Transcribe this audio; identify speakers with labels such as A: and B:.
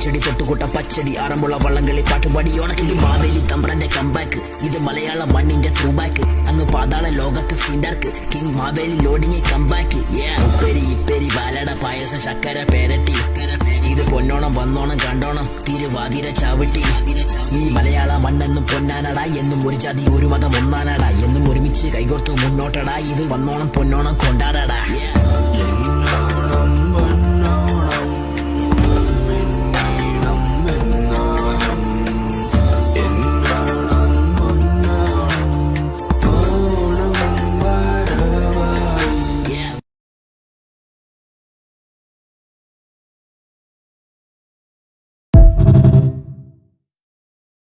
A: ഓമച്ചെടി തൊട്ടുകൂട്ട പച്ചടി ആറന്മുള വള്ളംകളി പാട്ടുപാടി ഓണക്കിൽ മാവേലി തമ്പ്രന്റെ കമ്പാക്ക് ഇത് മലയാള മണ്ണിന്റെ ത്രൂബാക്ക് അങ്ങ് പാതാള ലോകത്ത് സീൻഡാർക്ക് കിങ് മാവേലി ലോഡിങ് കമ്പാക്ക് ഉപ്പേരി ഇപ്പേരി ബാലട പായസം ശക്കര പേരട്ടി ഇത് പൊന്നോണം വന്നോണം കണ്ടോണം തിരുവാതിര ചവിട്ടി ഈ മലയാള മണ്ണെന്നും പൊന്നാനടാ എന്നും ഒരു ജാതി ഒരു മതം ഒന്നാനടാ എന്നും ഒരുമിച്ച് കൈകോർത്തു മുന്നോട്ടടാ ഇത് വന്നോണം പൊന്നോണം കൊണ്ടാടടാ